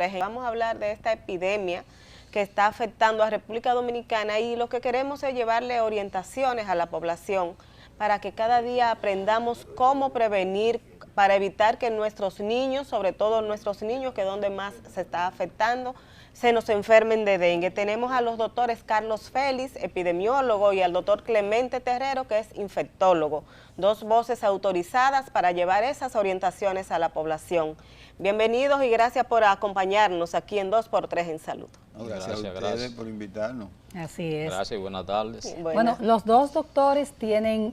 3. Vamos a hablar de esta epidemia que está afectando a República Dominicana y lo que queremos es llevarle orientaciones a la población para que cada día aprendamos cómo prevenir, para evitar que nuestros niños, sobre todo nuestros niños, que es donde más se está afectando, se nos enfermen de dengue. Tenemos a los doctores Carlos Félix, epidemiólogo, y al doctor Clemente Terrero, que es infectólogo. Dos voces autorizadas para llevar esas orientaciones a la población. Bienvenidos y gracias por acompañarnos aquí en 2x3 en Salud. Gracias a ustedes por invitarnos. Así es. Gracias y buenas tardes. Bueno, los dos doctores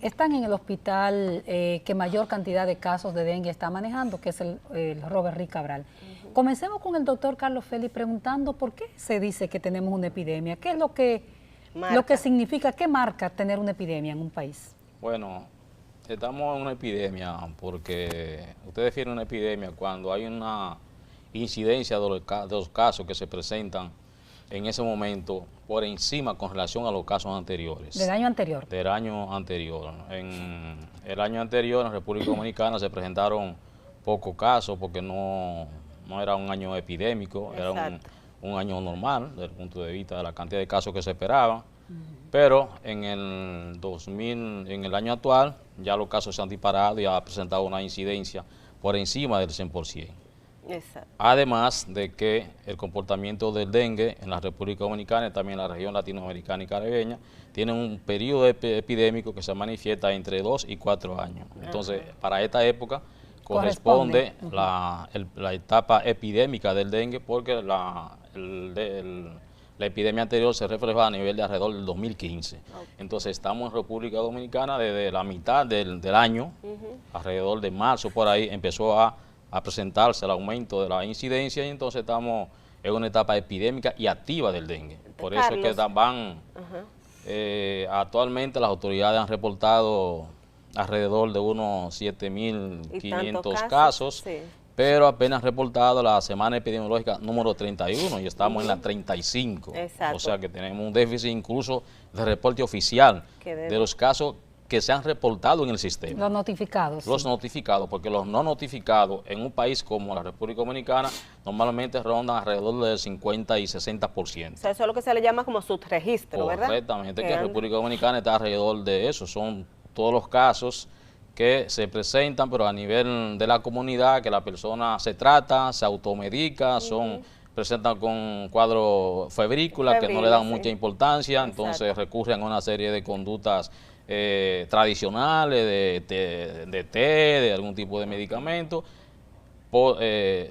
están en el hospital que mayor cantidad de casos de dengue está manejando, que es el Robert Rick Cabral. Comencemos con el doctor Carlos Félix preguntando por qué se dice que tenemos una epidemia. ¿Qué es lo que significa, qué marca tener una epidemia en un país? Bueno, estamos en una epidemia porque usted define una epidemia cuando hay una incidencia de los casos que se presentan en ese momento por encima con relación a los casos anteriores. ¿Del año anterior? Del año anterior. En el año anterior en República Dominicana se presentaron pocos casos porque no era un año epidémico, era un año normal desde el punto de vista de la cantidad de casos que se esperaban. Pero en el año actual ya los casos se han disparado y ha presentado una incidencia por encima del 100%. Exacto. Además de que el comportamiento del dengue en la República Dominicana y también en la región latinoamericana y caribeña tiene un periodo epidémico que se manifiesta entre 2 y 4 años. Entonces, para esta época corresponde la etapa epidémica del dengue porque la epidemia anterior se reflejó a nivel de alrededor del 2015. Entonces estamos en República Dominicana desde la mitad del año, alrededor de marzo por ahí, empezó a presentarse el aumento de la incidencia y entonces estamos en una etapa epidémica y activa del dengue. Por eso es que actualmente las autoridades han reportado alrededor de unos 7.500 casos, pero apenas reportado la semana epidemiológica número 31 y estamos en la 35. Exacto. O sea que tenemos un déficit incluso de reporte oficial de los casos que se han reportado en el sistema. Los notificados. Los notificados, porque los no notificados en un país como la República Dominicana normalmente rondan alrededor del 50 y 60%. O sea, eso es lo que se le llama como subregistro, ¿verdad? Correctamente, que la República Dominicana está alrededor de eso. Son todos los casos que se presentan, pero a nivel de la comunidad, que la persona se trata, se automedica, presentan con cuadro febrícula que no le dan mucha importancia, entonces recurren a una serie de conductas tradicionales, de té, de algún tipo de medicamento,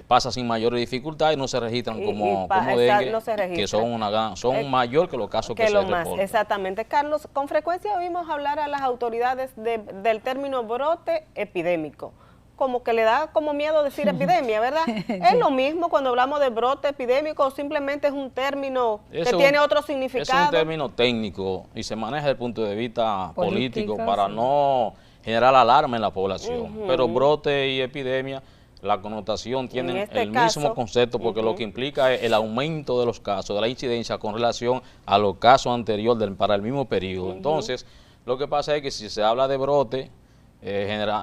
pasa sin mayor dificultad y no se registran como dengue, que son mayor que los casos que se reportan. Exactamente. Carlos, con frecuencia oímos hablar a las autoridades del término brote epidémico. Como que le da como miedo decir epidemia, ¿verdad? ¿Es lo mismo cuando hablamos de brote epidémico o simplemente es un término que tiene otro significado? Es un término técnico y se maneja desde el punto de vista político para no generar alarma en la población. Pero brote y epidemia, la connotación tienen el mismo concepto porque lo que implica es el aumento de los casos, de la incidencia con relación a los casos anteriores para el mismo periodo. Entonces, lo que pasa es que si se habla de brote,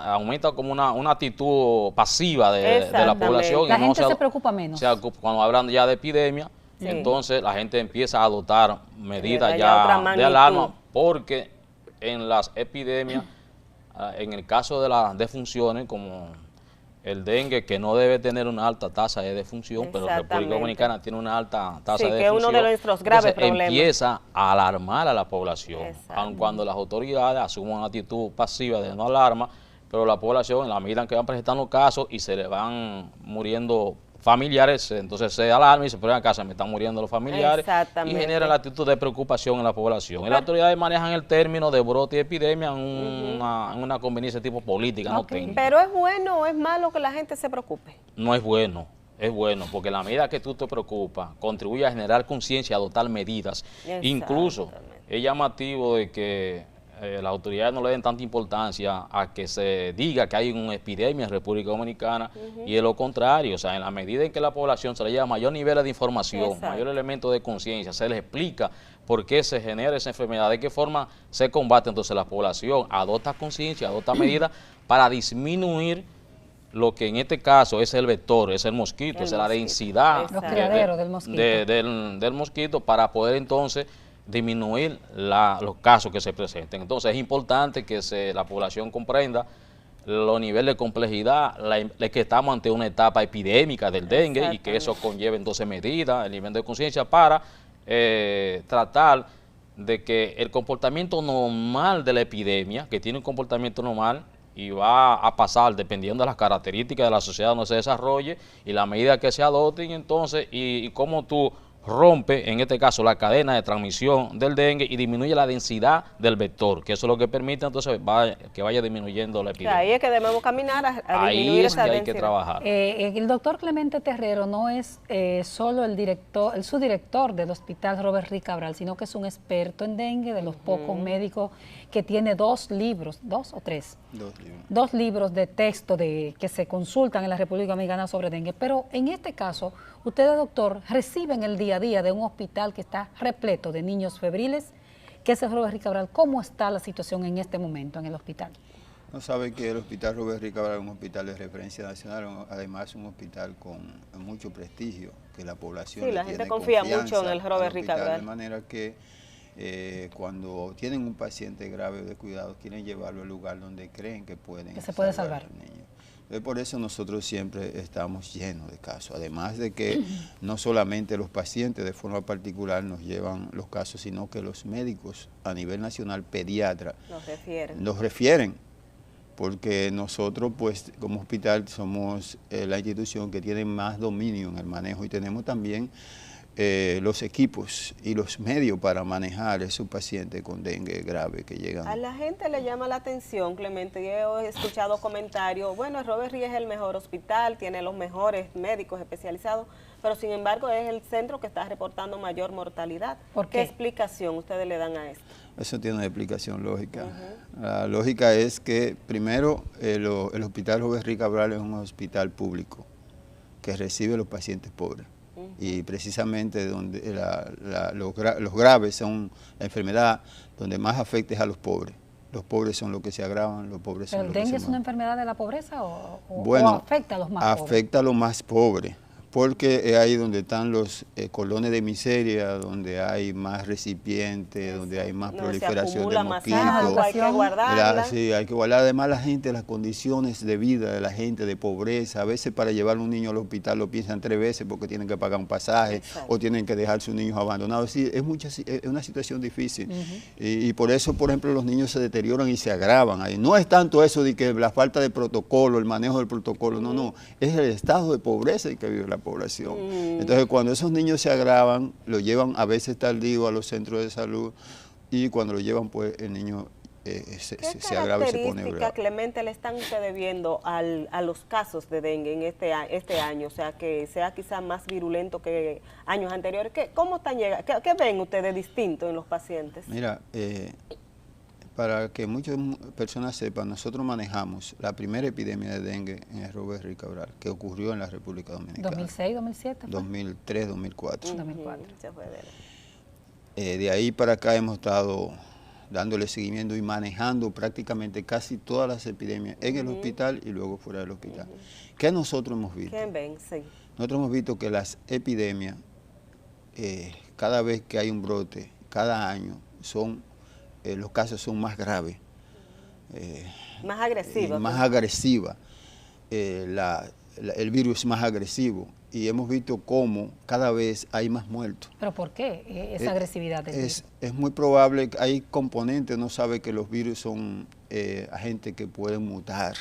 aumenta como una actitud pasiva de la población. La gente se preocupa menos. Cuando hablan ya de epidemia, entonces la gente empieza a adoptar medidas ya de alarma, porque en las epidemias, en el caso de las defunciones, como el dengue, que no debe tener una alta tasa de defunción, pero la República Dominicana tiene una alta tasa de defunción. Que es uno de nuestros graves problemas. Empieza a alarmar a la población, aun cuando las autoridades asumen una actitud pasiva de no alarma, pero la población, en la medida en que van presentando casos y se le van muriendo familiares, entonces se alarma y se pone a casa, me están muriendo los familiares y genera la actitud de preocupación en la población. Y las autoridades manejan el término de brote y epidemia en una conveniencia tipo política, no técnica. ¿Pero es bueno o es malo que la gente se preocupe? No es bueno. Es bueno, porque en la medida que tú te preocupas, contribuye a generar conciencia, a adoptar medidas. Incluso es llamativo de que las autoridades no le den tanta importancia a que se diga que hay una epidemia en República Dominicana y es lo contrario. O sea, en la medida en que la población se le lleva mayor nivel de información, mayor elemento de conciencia, se les explica por qué se genera esa enfermedad, de qué forma se combate, entonces la población adopta conciencia, adopta medidas para disminuir lo que en este caso es el vector, es el mosquito, es la mosquito. densidad Exacto. Los criaderos del mosquito. del mosquito, para poder entonces disminuir los casos que se presenten. Entonces es importante que la población comprenda los niveles de complejidad, que estamos ante una etapa epidémica del dengue y que eso conlleva entonces medidas, el nivel de conciencia para tratar de que el comportamiento normal de la epidemia, que tiene un comportamiento normal y va a pasar dependiendo de las características de la sociedad donde se desarrolle y la medida que se adopten, entonces, y cómo tú rompe, en este caso, la cadena de transmisión del dengue y disminuye la densidad del vector, que eso es lo que permite entonces que vaya disminuyendo la epidemia. Ahí es que debemos caminar a disminuir ahí es esa que hay densidad. que trabajar. El doctor Clemente Terrero no es solo el subdirector del Hospital Robert Rick Cabral, sino que es un experto en dengue, de los pocos médicos que tiene 2 libros, 2 o 3. 2 libros. 2 libros de texto que se consultan en la República Dominicana sobre dengue. Pero en este caso, ustedes, doctor, reciben el día a día de un hospital que está repleto de niños febriles, que es el Robert Rick Cabral. ¿Cómo está la situación en este momento en el hospital? No sabe que el Hospital Robert Rick Cabral es un hospital de referencia nacional, además es un hospital con mucho prestigio, que la población Sí, la le gente tiene confía confianza mucho en el Robert al Rick hospital, Cabral. de manera que cuando tienen un paciente grave o de cuidados, quieren llevarlo al lugar donde creen que pueden Que se puede salvar. al niño. Por eso nosotros siempre estamos llenos de casos, además de que no solamente los pacientes de forma particular nos llevan los casos, sino que los médicos a nivel nacional, pediatras, nos refieren, porque nosotros pues como hospital somos la institución que tiene más dominio en el manejo y tenemos también los equipos y los medios para manejar esos pacientes con dengue grave que llegan. A la gente le llama la atención, Clemente, yo he escuchado comentarios, bueno, el Robert Rick es el mejor hospital, tiene los mejores médicos especializados, pero sin embargo es el centro que está reportando mayor mortalidad. ¿Por qué? ¿Qué explicación ustedes le dan a esto? Eso tiene una explicación lógica. La lógica es que primero el Hospital Robert Rick Cabral es un hospital público que recibe a los pacientes pobres. Y precisamente donde los graves son la enfermedad donde más afecta es a los pobres. Los pobres son los que se agravan, los pobres son los que se ¿El dengue es una matan. enfermedad de la pobreza o afecta a los más pobres? Afecta a los más pobres, porque es ahí donde están los colones de miseria, donde hay más recipientes, donde hay más proliferación de mosquitos. Hay que guardarla. Sí, hay que guardar. Además la gente, las condiciones de vida de la gente, de pobreza, a veces para llevar a un niño al hospital lo piensan 3 veces porque tienen que pagar un pasaje o tienen que dejar a sus niños abandonados. Sí, es una situación difícil y por eso, por ejemplo, los niños se deterioran y se agravan. Ahí no es tanto eso de que la falta de protocolo, el manejo del protocolo, no, es el estado de pobreza en que vive la población. Entonces, cuando esos niños se agravan, lo llevan a veces tardío a los centros de salud y cuando lo llevan, pues el niño se agrava y se pone bravo. ¿Qué Clemente le están ustedes viendo a los casos de dengue en este año? O sea, que sea quizás más virulento que años anteriores. ¿Cómo están llegando? ¿Qué ven ustedes distinto en los pacientes? Mira, para que muchas personas sepan, nosotros manejamos la primera epidemia de dengue en el Robert Rick Cabral, que ocurrió en la República Dominicana. ¿2006, 2007? 2003, 2004. 2004. De ahí para acá hemos estado dándole seguimiento y manejando prácticamente casi todas las epidemias en el hospital y luego fuera del hospital. ¿Qué nosotros hemos visto? ¿Qué ven? Sí. Nosotros hemos visto que las epidemias, cada vez que hay un brote, cada año, los casos son más graves. Más agresivos. Más agresiva. El virus es más agresivo y hemos visto cómo cada vez hay más muertos. ¿Pero por qué esa agresividad del virus? Es muy probable, hay componentes, no sabe que los virus son agentes que pueden mutar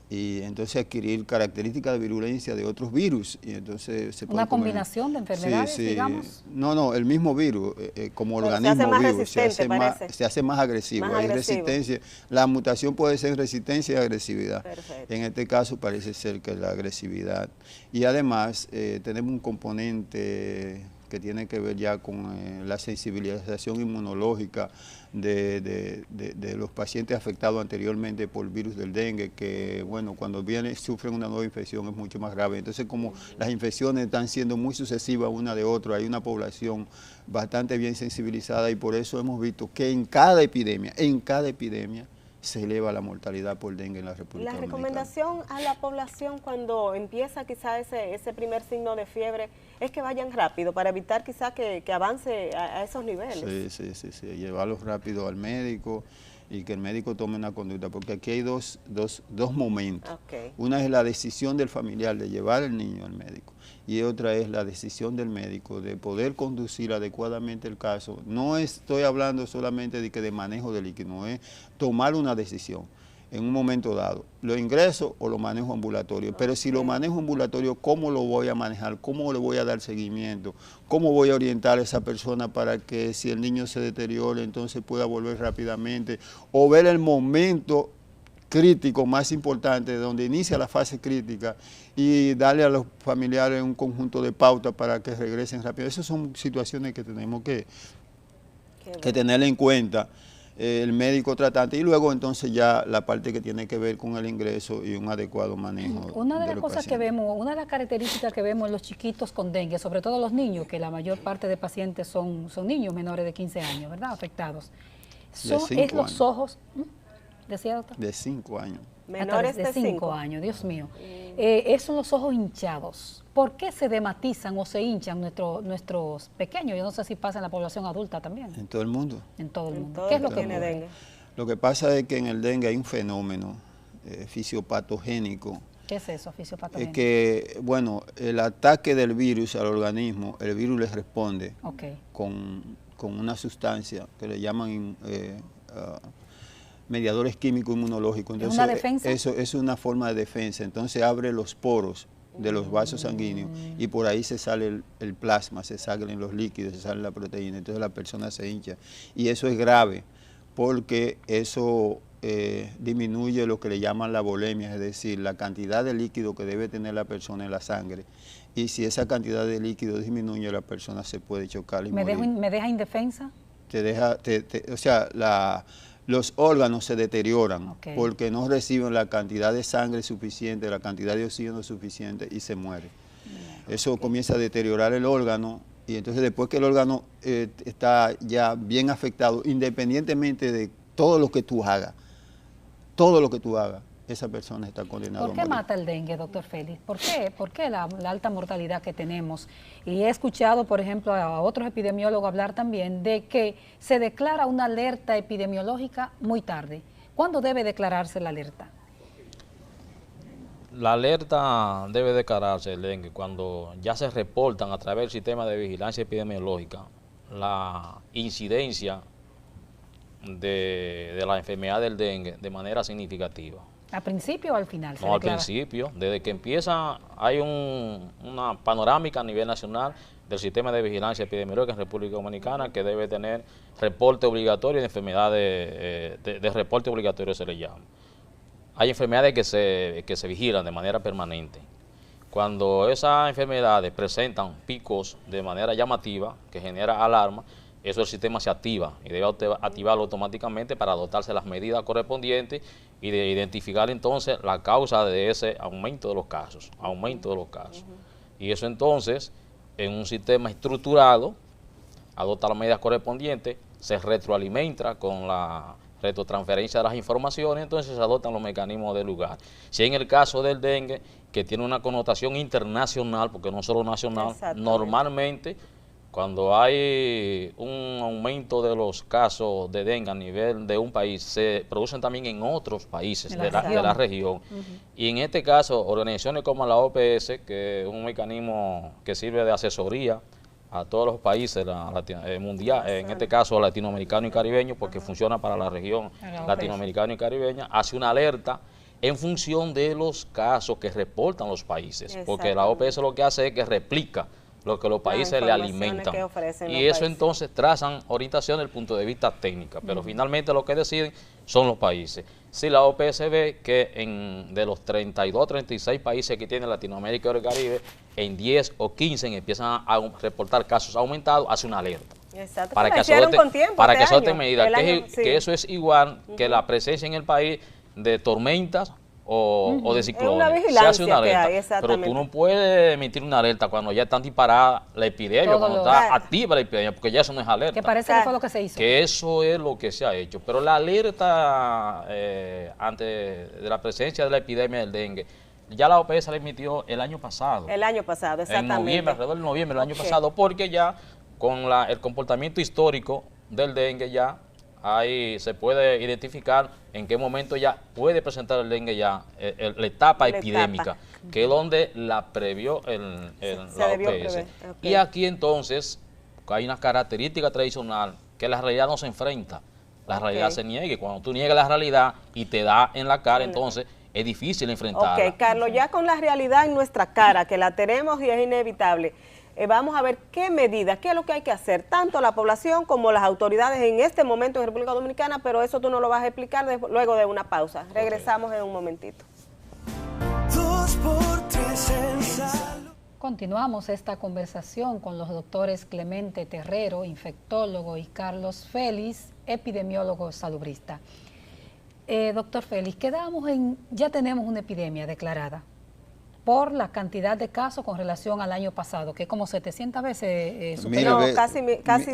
y entonces adquirir características de virulencia de otros virus. Y entonces se ¿Una combinación de enfermedades, digamos? No, el mismo virus, como organismo vivo, se hace más agresivo. Hay resistencia. La mutación puede ser resistencia y agresividad. Perfecto. En este caso parece ser que es la agresividad. Y además tenemos un componente que tiene que ver ya con la sensibilización inmunológica de los pacientes afectados anteriormente por el virus del dengue, que bueno, cuando sufren una nueva infección es mucho más grave. Entonces, como las infecciones están siendo muy sucesivas una de otra, hay una población bastante bien sensibilizada y por eso hemos visto que en cada epidemia se eleva la mortalidad por dengue en la República La Dominicana. recomendación a la población cuando empieza quizá ese primer signo de fiebre es que vayan rápido para evitar quizá que avance a esos niveles. Sí, llevarlos rápido al médico y que el médico tome una conducta, porque aquí hay dos momentos. Okay. Una es la decisión del familiar de llevar al niño al médico y otra es la decisión del médico de poder conducir adecuadamente el caso. No estoy hablando solamente de manejo de líquido, no es tomar una decisión en un momento dado, lo ingreso o lo manejo ambulatorio, pero si lo manejo ambulatorio, ¿cómo lo voy a manejar? ¿Cómo le voy a dar seguimiento? ¿Cómo voy a orientar a esa persona para que si el niño se deteriore, entonces pueda volver rápidamente? O ver el momento crítico más importante, donde inicia la fase crítica, y darle a los familiares un conjunto de pautas para que regresen rápido. Esas son situaciones que tenemos que tener en cuenta. El médico tratante y luego entonces ya la parte que tiene que ver con el ingreso y un adecuado manejo. Una de las cosas que vemos, una de las características que vemos en los chiquitos con dengue, sobre todo los niños, que la mayor parte de pacientes son niños menores de 15 años, ¿verdad? Afectados. Es los ojos, ¿decía doctor? De 5 años. Menores de 5 años, Dios mío. Son los ojos hinchados. ¿Por qué se dematizan o se hinchan nuestros pequeños? Yo no sé si pasa en la población adulta también. En todo el mundo. En todo el mundo. Todo ¿Qué es lo que que tiene dengue? Lo que pasa es que en el dengue hay un fenómeno fisiopatogénico. ¿Qué es eso, fisiopatogénico? Es que, bueno, el ataque del virus al organismo, el virus le responde con una sustancia que le llaman mediadores químicos inmunológicos. Entonces, ¿Es una defensa? Eso es una forma de defensa. Entonces abre los poros de los vasos sanguíneos y por ahí se sale el plasma, se salen los líquidos, se sale la proteína, entonces la persona se hincha. Y eso es grave porque eso disminuye lo que le llaman la volemia, es decir, la cantidad de líquido que debe tener la persona en la sangre. Y si esa cantidad de líquido disminuye, la persona se puede chocar y morir. ¿Me deja indefensa? O sea, los órganos se deterioran porque no reciben la cantidad de sangre suficiente, la cantidad de oxígeno suficiente y se muere. Eso comienza a deteriorar el órgano y entonces después que el órgano está ya bien afectado, independientemente de todo lo que tú hagas, esa persona está condenada a morir. ¿Por qué mata el dengue, doctor Félix? ¿Por qué la alta mortalidad que tenemos? Y he escuchado, por ejemplo, a otros epidemiólogos hablar también de que se declara una alerta epidemiológica muy tarde. ¿Cuándo debe declararse la alerta? La alerta debe declararse el dengue cuando ya se reportan a través del sistema de vigilancia epidemiológica la incidencia de la enfermedad del dengue de manera significativa. ¿Al principio o al final? No, al principio. Desde que empieza, hay una panorámica a nivel nacional del sistema de vigilancia epidemiológica en República Dominicana que debe tener reporte obligatorio de enfermedades, de reporte obligatorio se le llama. Hay enfermedades que se vigilan de manera permanente. Cuando esas enfermedades presentan picos de manera llamativa, que genera alarma, eso el sistema se activa y debe activarlo automáticamente para adoptarse las medidas correspondientes y de identificar entonces la causa de ese aumento de los casos, Y eso entonces, en un sistema estructurado, adopta las medidas correspondientes, se retroalimenta con la retrotransferencia de las informaciones, entonces se adoptan los mecanismos del lugar. Si en el caso del dengue, que tiene una connotación internacional, porque no solo nacional, normalmente cuando hay un aumento de los casos de dengue a nivel de un país, se producen también en otros países de la región. Y en este caso, organizaciones como la OPS, que es un mecanismo que sirve de asesoría a todos los países mundial, en este caso latinoamericano y caribeño, porque funciona para la región latinoamericana y caribeña, hace una alerta en función de los casos que reportan los países, porque la OPS lo que hace es que replica lo que los países le alimentan. Y eso entonces trazan orientación desde el punto de vista técnica, pero finalmente lo que deciden son los países. Si la OPS ve que de los 32, 36 países que tiene Latinoamérica y el Caribe, en 10 o 15 empiezan a reportar casos aumentados, hace una alerta. Exacto. Para que se adopten medidas, que eso es igual que la presencia en el país de tormentas o de Es ciclones. una Se vigilancia hace una que alerta, hay, exactamente. pero tú no puedes emitir una alerta cuando ya está disparada la epidemia, Todo cuando lo- está activa la epidemia, porque ya eso no es alerta. Que parece que fue lo que se hizo. Que eso es lo que se ha hecho. Pero la alerta antes de la presencia de la epidemia del dengue, ya la OPS la emitió el año pasado. El año pasado, En exactamente. noviembre, alrededor de noviembre del año Ok. pasado, porque ya con el comportamiento histórico del dengue ya ahí se puede identificar en qué momento ya puede presentar el dengue ya la etapa La epidémica, etapa. que es donde la previó Se la debió OPS. prever, ok. Y aquí entonces hay una característica tradicional que la realidad no se enfrenta, la realidad se niega, y cuando tú niegas la realidad y te da en la cara, entonces es difícil enfrentarla. Ok, Carlos, ya con la realidad en nuestra cara, que la tenemos y es inevitable, vamos a ver qué medidas, qué es lo que hay que hacer, tanto la población como las autoridades en este momento en República Dominicana, pero eso tú nos lo vas a explicar luego de una pausa. Regresamos en un momentito. 2 por 3 en salud. Continuamos esta conversación con los doctores Clemente Terrero, infectólogo, y Carlos Félix, epidemiólogo salubrista. Doctor Félix, quedamos ya tenemos una epidemia declarada por la cantidad de casos con relación al año pasado, que es como 700 veces superior. No, ve- casi mil. Casi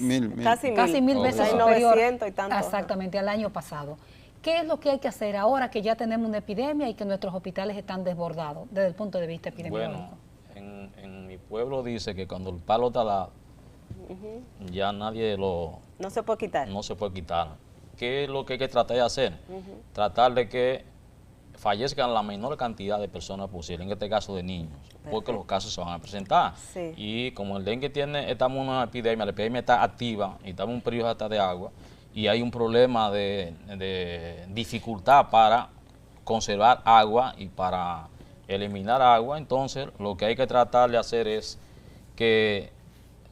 mil veces Hay superior 900 y tanto. exactamente al año pasado. ¿Qué es lo que hay que hacer ahora que ya tenemos una epidemia y que nuestros hospitales están desbordados desde el punto de vista epidemiológico? Bueno, en mi pueblo dice que cuando el palo está dado, ya nadie No se puede quitar. no se puede quitar. ¿Qué es lo que hay que tratar de hacer? Tratar de que fallezcan la menor cantidad de personas posible, en este caso de niños, porque los casos se van a presentar. Sí. Y como el dengue estamos en una epidemia, la epidemia está activa y estamos en un periodo hasta de agua, y hay un problema de dificultad para conservar agua y para eliminar agua, entonces lo que hay que tratar de hacer es que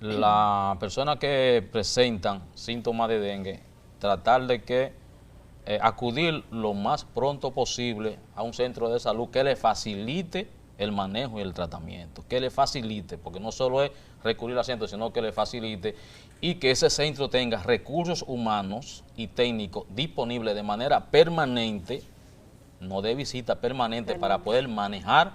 las personas que presentan síntomas de dengue, tratar de que acudir lo más pronto posible a un centro de salud que le facilite el manejo y el tratamiento, que le facilite, porque no solo es recurrir al centro, sino que le facilite y que ese centro tenga recursos humanos y técnicos disponibles de manera permanente, no de visita permanente, para poder manejar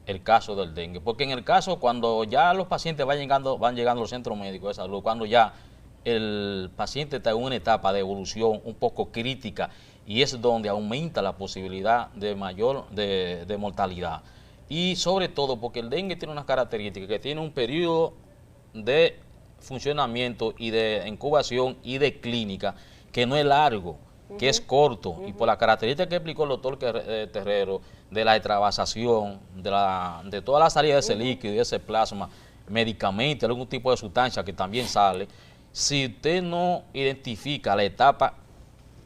el caso del dengue. Porque en el caso, cuando ya los pacientes van llegando a los centros médicos de salud, cuando ya el paciente está en una etapa de evolución un poco crítica, y es donde aumenta la posibilidad de de mortalidad. Y sobre todo porque el dengue tiene unas características, que tiene un periodo de funcionamiento y de incubación y de clínica que no es largo, que es corto, y por la característica que explicó el doctor Terrero, de la extravasación, de toda la salida de ese líquido y de ese plasma, medicamentos, algún tipo de sustancia que también sale, si usted no identifica la etapa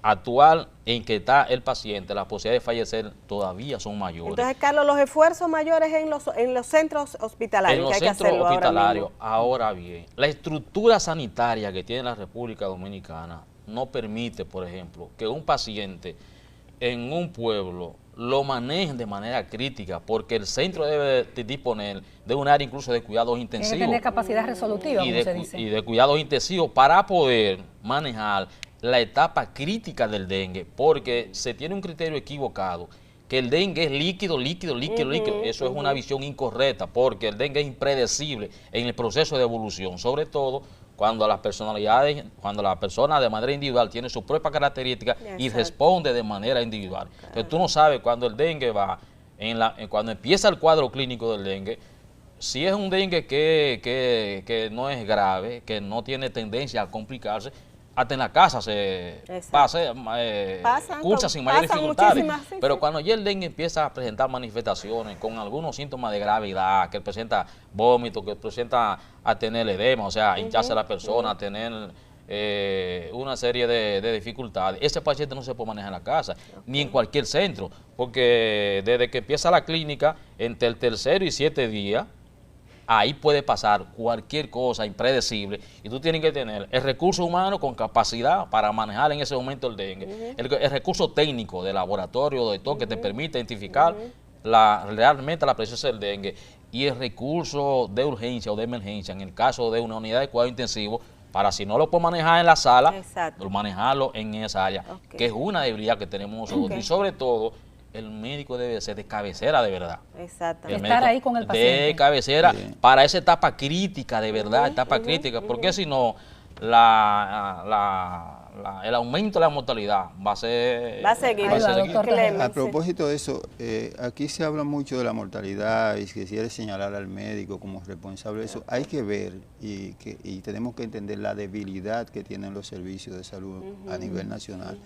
actual en que está el paciente, las posibilidades de fallecer todavía son mayores. Entonces, Carlos, los esfuerzos mayores en los centros hospitalarios, En los que hay que centros hacerlo hospitalarios, ahora ahora bien, la estructura sanitaria que tiene la República Dominicana no permite, por ejemplo, que un paciente en un pueblo lo manejen de manera crítica, porque el centro debe de disponer de un área incluso de cuidados Tiene intensivos. que tener capacidad resolutiva, como se dice. Y de cuidados intensivos para poder manejar la etapa crítica del dengue, porque se tiene un criterio equivocado, que el dengue es líquido. Eso es una visión incorrecta, porque el dengue es impredecible en el proceso de evolución, sobre todo cuando las personalidades, cuando la persona de manera individual tiene sus propias características y Exacto. responde de manera individual. Entonces tú no sabes cuando el dengue va, cuando empieza el cuadro clínico del dengue, si es un dengue que no es grave, que no tiene tendencia a complicarse, hasta en la casa se cursa sin mayor dificultades. Sí, Pero sí. cuando ya el dengue empieza a presentar manifestaciones con algunos síntomas de gravedad, que presenta vómito, que presenta a tener edema, o sea, hincharse la persona, a tener una serie de dificultades, ese paciente no se puede manejar en la casa, ni en cualquier centro, porque desde que empieza la clínica, entre el tercero y 7 días, ahí puede pasar cualquier cosa impredecible y tú tienes que tener el recurso humano con capacidad para manejar en ese momento el dengue, el recurso técnico de laboratorio, de todo, que te permite identificar realmente la presencia del dengue, y el recurso de urgencia o de emergencia en el caso de una unidad de cuidado intensivo, para si no lo puedo manejar en la sala, Exacto. manejarlo en esa área, Ok. que es una debilidad que tenemos nosotros. Ok. Y sobre todo, el médico debe ser de cabecera de verdad. Exactamente. Estar ahí con el paciente. De cabecera Sí. para esa etapa crítica, de verdad, etapa crítica, porque si no, el aumento de la mortalidad va a ser... Va a seguir. Ahí va, doctor Clemen, A sí. propósito de eso, aquí se habla mucho de la mortalidad y si quiere señalar al médico como responsable de eso, hay que ver y tenemos que entender la debilidad que tienen los servicios de salud a nivel nacional.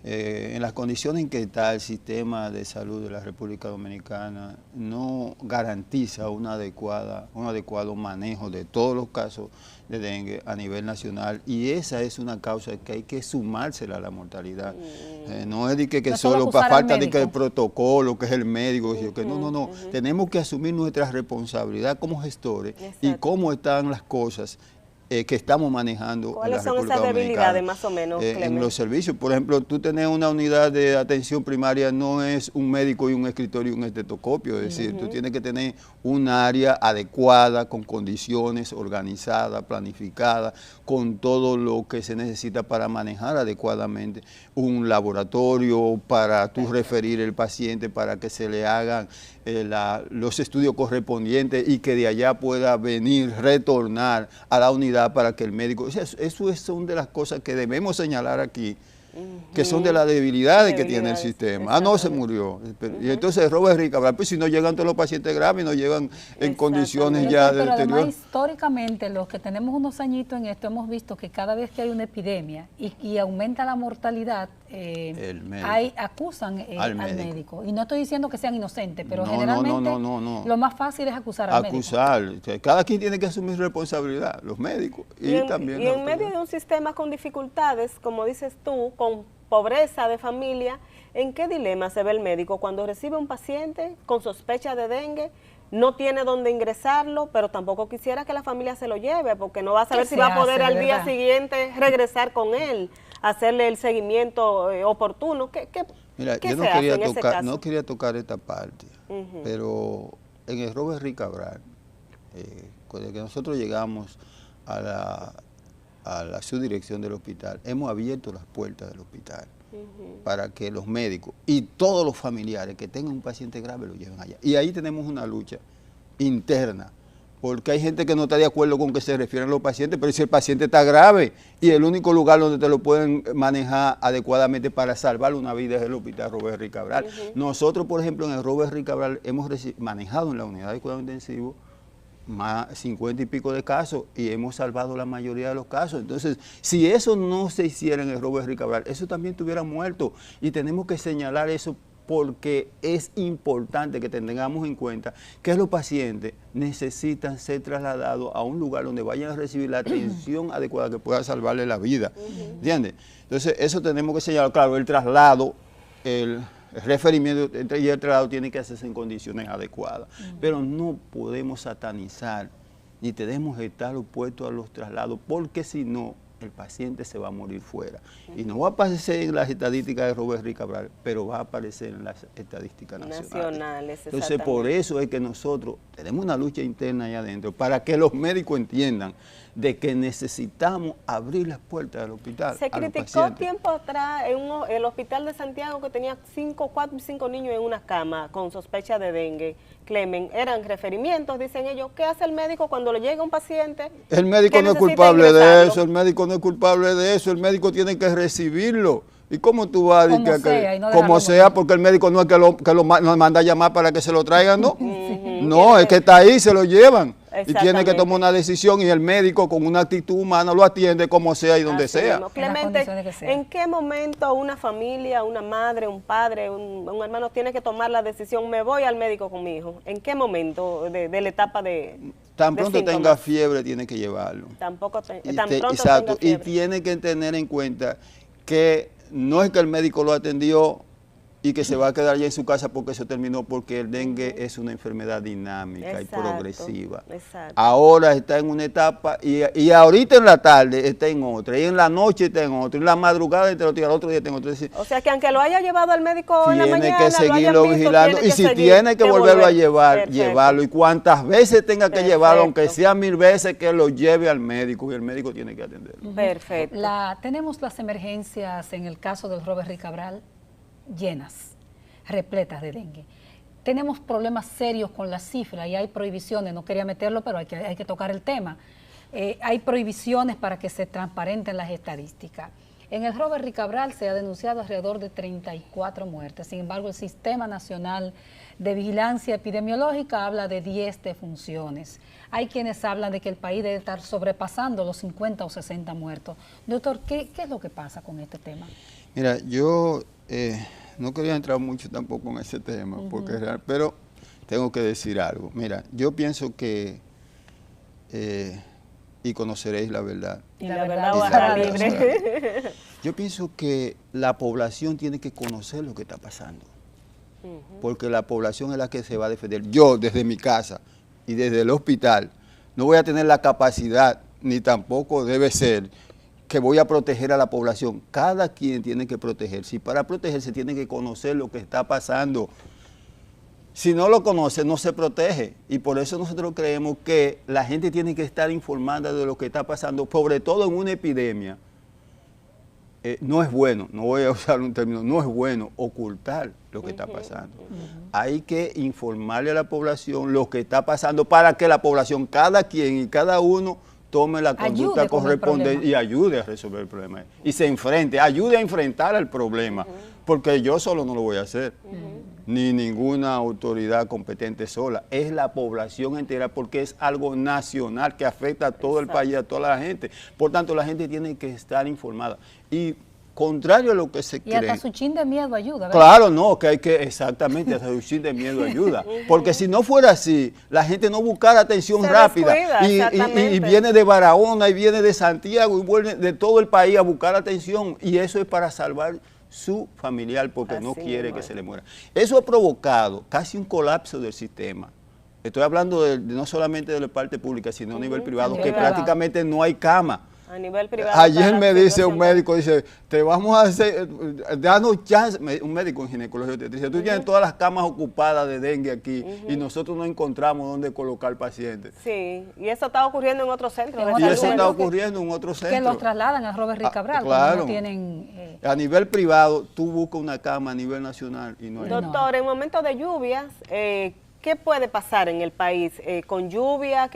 En las condiciones en que está el sistema de salud de la República Dominicana, no garantiza un adecuado manejo de todos los casos de dengue a nivel nacional, y esa es una causa que hay que sumársela a la mortalidad. No es de que No solo solo acusar para al falta de que el médico. protocolo, que es el médico, que no, tenemos que asumir nuestra responsabilidad como gestores y Exacto. cómo están las cosas que estamos manejando en la ¿Cuáles son República esas Dominicana. debilidades más o menos, En Clemen? los servicios, por ejemplo, tú tener una unidad de atención primaria no es un médico y un escritorio y un estetoscopio, es decir, tú tienes que tener un área adecuada, con condiciones, organizada, planificada, con todo lo que se necesita para manejar adecuadamente un laboratorio, para tú referir el paciente, para que se le hagan los estudios correspondientes y que de allá pueda venir, retornar a la unidad para que el médico... O sea, eso son de las cosas que debemos señalar aquí, que son de las debilidades que tiene el Debilidades, sistema. Ah, no, se murió. Y entonces Robert Rica, pues si no llegan todos los pacientes graves, no llegan en condiciones ya de Pero además, deterioro. históricamente, los que tenemos unos añitos en esto, hemos visto que cada vez que hay una epidemia y aumenta la mortalidad, El médico. acusan Al al médico. médico. Y no estoy diciendo que sean inocentes, pero No, generalmente no. lo más fácil es acusar al médico. Acusar. O sea, cada quien tiene que asumir responsabilidad, los médicos y también y la en medio autoridad. de un sistema con dificultades, como dices tú, con pobreza de familia, ¿en qué dilema se ve el médico cuando recibe un paciente con sospecha de dengue? No tiene dónde ingresarlo, pero tampoco quisiera que la familia se lo lleve, porque no va a saber ¿Qué si se va a poder hace, de al día verdad? siguiente regresar con él, hacerle el seguimiento oportuno. ¿Qué Mira, qué yo no se hace quería en ese tocar, caso? no quería tocar esta parte, Ujú. pero en el Robert Rica Cabral, cuando que nosotros llegamos a la subdirección del hospital, hemos abierto las puertas del hospital para que los médicos y todos los familiares que tengan un paciente grave lo lleven allá. Y ahí tenemos una lucha interna, porque hay gente que no está de acuerdo con que se refieran los pacientes, pero si el paciente está grave y el único lugar donde te lo pueden manejar adecuadamente para salvar una vida es el hospital Robert Rica Cabral. Nosotros, por ejemplo, en el Robert Rica Cabral hemos manejado en la unidad de cuidado intensivo más 50 y pico de casos y hemos salvado la mayoría de los casos. Entonces, si eso no se hiciera en el Robert Rica Cabral, eso también estuviera muerto, y tenemos que señalar eso porque es importante que tengamos en cuenta que los pacientes necesitan ser trasladados a un lugar donde vayan a recibir la atención adecuada que pueda salvarle la vida. ¿Entiendes? Entonces, eso tenemos que señalar. Claro, el traslado, el referimiento y el traslado tiene que hacerse en condiciones adecuadas, pero no podemos satanizar ni tenemos que estar opuestos a los traslados, porque si no, el paciente se va a morir fuera. Y no va a aparecer en las estadísticas de Robert Rica Cabral, pero va a aparecer en las estadísticas nacionales. Entonces, por eso es que nosotros tenemos una lucha interna allá adentro, para que los médicos entiendan de que necesitamos abrir las puertas del hospital. Se a los criticó pacientes. tiempo atrás en el hospital de Santiago, que tenía 4 y 5 niños en una cama con sospecha de dengue. Clemen, eran referimientos, dicen ellos. ¿Qué hace el médico cuando le llega un paciente? El médico que no es necesita culpable de ingresarlo? eso, el médico no es culpable de eso, el médico tiene que recibirlo. ¿Y cómo tú vas a decir Como sea, y no como dejarlo sea, morir. porque el médico no es que lo manda a llamar para que se lo traigan, ¿no? No, es que está ahí, se lo llevan. Y tiene que Exactamente. tomar una decisión, y el médico con una actitud humana lo atiende como sea y donde Así sea. mismo. En las Clemente, condiciones que sea. ¿en qué momento una familia, una madre, un padre, un hermano tiene que tomar la decisión, me voy al médico con mi hijo? ¿En qué momento de la etapa de Tan de pronto síntomas? tenga fiebre, tiene que llevarlo. Tampoco Y tan te- pronto exacto, tenga y fiebre. tiene que tener en cuenta que no es que el médico lo atendió y que se va a quedar ya en su casa porque eso terminó, porque el dengue es una enfermedad dinámica Exacto, y progresiva. exacto. Ahora está en una etapa y ahorita en la tarde está en otra, y en la noche está en otra, y en la madrugada está en otra, y al otro día está en otra. Es decir, O sea que aunque lo haya llevado al médico en la tiene mañana, que lo hayan seguirlo visto, vigilando, tiene y que si seguir, tiene que volverlo a llevar, Perfecto. llevarlo, y cuantas veces tenga que llevarlo, aunque Perfecto. sea 1000 veces, que lo lleve al médico, y el médico tiene que atenderlo. Perfecto. Tenemos las emergencias en el caso del Robert Rica Cabral llenas. repletas de dengue. Tenemos problemas serios con las cifras y hay prohibiciones, no quería meterlo, pero hay que tocar el tema. Hay prohibiciones para que se transparenten las estadísticas. En el Robert Rick Cabral se ha denunciado alrededor de 34 muertes. Sin embargo, el Sistema Nacional de Vigilancia Epidemiológica habla de 10 defunciones. Hay quienes hablan de que el país debe estar sobrepasando los 50 o 60 muertos. Doctor, ¿qué es lo que pasa con este tema? Mira, yo no quería entrar mucho tampoco en ese tema, porque es real, pero tengo que decir algo. Mira, yo pienso que, y conoceréis la verdad. Y la verdad os hará libre. Yo pienso que la población tiene que conocer lo que está pasando, porque la población es la que se va a defender. Yo, desde mi casa y desde el hospital, no voy a tener la capacidad, ni tampoco debe ser, que voy a proteger a la población. Cada quien tiene que protegerse, y para protegerse tiene que conocer lo que está pasando. Si no lo conoce, no se protege, y por eso nosotros creemos que la gente tiene que estar informada de lo que está pasando, sobre todo en una epidemia. No es bueno, no voy a usar un término, no es bueno ocultar lo que está pasando. Hay que informarle a la población lo que está pasando para que la población, cada quien y cada uno, tome la conducta correspondiente y ayude a resolver el problema. Y se enfrente, ayude a enfrentar el problema, porque yo solo no lo voy a hacer, ni ninguna autoridad competente sola. Es la población entera, porque es algo nacional que afecta a todo el país, a toda la gente. Por tanto, la gente tiene que estar informada. Y contrario a lo que se cree. Y hasta su chin de miedo ayuda, ¿verdad? Claro, no, que hay que, exactamente, hasta su chin de miedo ayuda. Porque si no fuera así, la gente no buscara atención rápida. Y viene de Barahona, y viene de Santiago, y vuelve de todo el país a buscar atención. Y eso es para salvar su familiar, porque no quiere que se le muera. Eso ha provocado casi un colapso del sistema. Estoy hablando no solamente de la parte pública, sino a nivel privado, que prácticamente no hay cama. A nivel privado. Ayer me dice un médico, dice, te vamos a hacer, danos chance, un médico en ginecología, te dice, tú tienes todas las camas ocupadas de dengue aquí y nosotros no encontramos dónde colocar pacientes. Sí, y eso está ocurriendo en otros centros de salud. Y eso está ocurriendo en otros centros. Que los trasladan a Robert Rick Cabral, claro. No tienen... A nivel privado, tú buscas una cama a nivel nacional y no hay. Doctor, en momentos de lluvias, ¿qué puede pasar en el país con lluvia,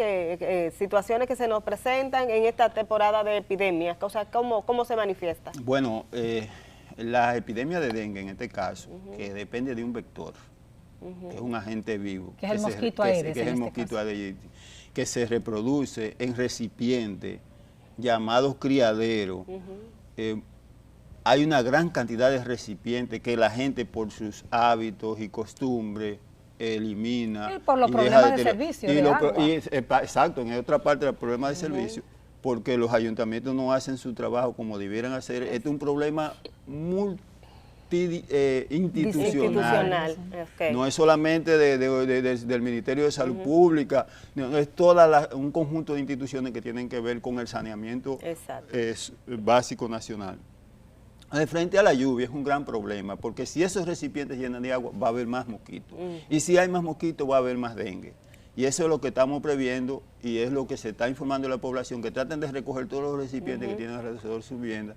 situaciones que se nos presentan en esta temporada de epidemias? O sea, ¿cómo se manifiesta? Bueno, la epidemia de dengue, en este caso, que depende de un vector, que es un agente vivo, que es el mosquito Aedes, que es el mosquito Aedes, que se reproduce en recipientes llamados criaderos. Hay una gran cantidad de recipientes que la gente, por sus hábitos y costumbres, elimina. Y por los problemas de servicio de agua. Exacto, en otra parte del problema de servicio, porque los ayuntamientos no hacen su trabajo como debieran hacer. Este es un problema institucional. Okay. No es solamente del Ministerio de Salud Pública, no, es un conjunto de instituciones que tienen que ver con el saneamiento básico nacional. De frente a la lluvia es un gran problema, porque si esos recipientes llenan de agua, va a haber más mosquitos. Y si hay más mosquitos, va a haber más dengue. Y eso es lo que estamos previendo, y es lo que se está informando a la población, que traten de recoger todos los recipientes que tienen alrededor de su vivienda,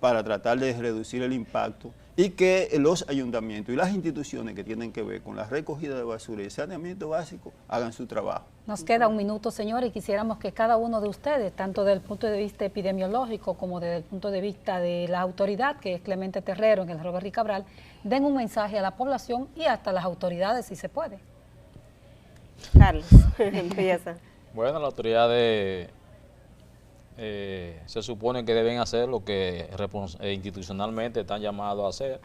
para tratar de reducir el impacto, y que los ayuntamientos y las instituciones que tienen que ver con la recogida de basura y el saneamiento básico hagan su trabajo. Nos queda un minuto, señor, y quisiéramos que cada uno de ustedes, tanto desde el punto de vista epidemiológico como desde el punto de vista de la autoridad, que es Clemente Terrero en el Robert Rick Cabral, den un mensaje a la población y hasta a las autoridades, si se puede. Carlos, empieza. Bueno, las autoridades se supone que deben hacer lo que institucionalmente están llamados a hacer,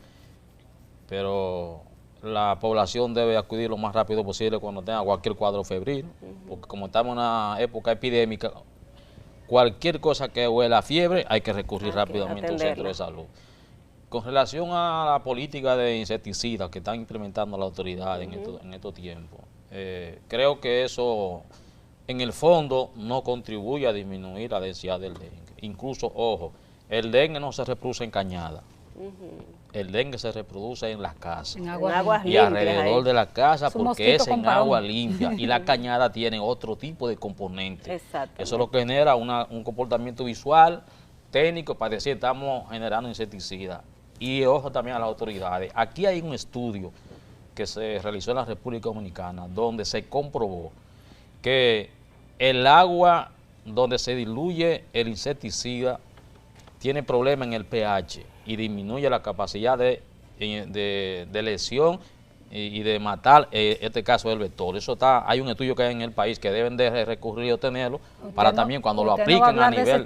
pero la población debe acudir lo más rápido posible cuando tenga cualquier cuadro febril, porque como estamos en una época epidémica, cualquier cosa que huela a fiebre hay que recurrir rápidamente a un centro de salud. Con relación a la política de insecticidas que están implementando la autoridad en estos tiempos, creo que eso en el fondo no contribuye a disminuir la densidad del dengue. Incluso, ojo, el dengue no se reproduce en cañada. El dengue se reproduce en las casas. En aguas limpias. Y alrededor de la casa, porque es en agua limpia. Y la cañada tiene otro tipo de componentes. Eso es lo que genera un comportamiento visual, técnico, para decir estamos generando insecticidas. y ojo también a las autoridades. Aquí hay un estudio que se realizó en la República Dominicana donde se comprobó que el agua donde se diluye el insecticida tiene problema en el pH y disminuye la capacidad de lesión y de matar, este caso del vector. Eso hay un estudio que hay en el país que deben de recurrir y obtenerlo para también cuando lo apliquen a nivel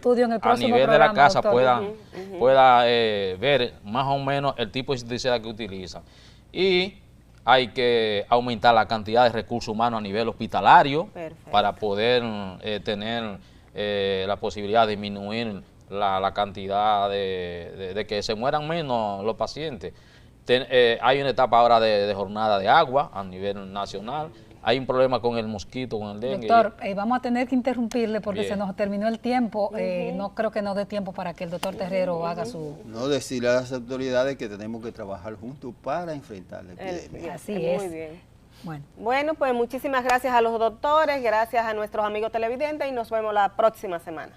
de la casa pueda ver más o menos el tipo de insecticida que utilizan. Y hay que aumentar la cantidad de recursos humanos a nivel hospitalario. Perfecto. Para poder tener la posibilidad de disminuir la cantidad de que se mueran menos los pacientes. Hay una etapa ahora de jornada de agua a nivel nacional. Hay un problema con el mosquito, con el dengue. Doctor, vamos a tener que interrumpirle porque se nos terminó el tiempo. No creo que nos dé tiempo para que el doctor Terrero haga su... No, decirle a las autoridades que tenemos que trabajar juntos para enfrentar la epidemia. Así es. Muy bien. Bueno, pues muchísimas gracias a los doctores, gracias a nuestros amigos televidentes y nos vemos la próxima semana.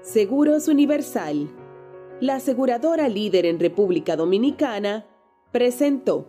Seguros Universal, la aseguradora líder en República Dominicana, presentó.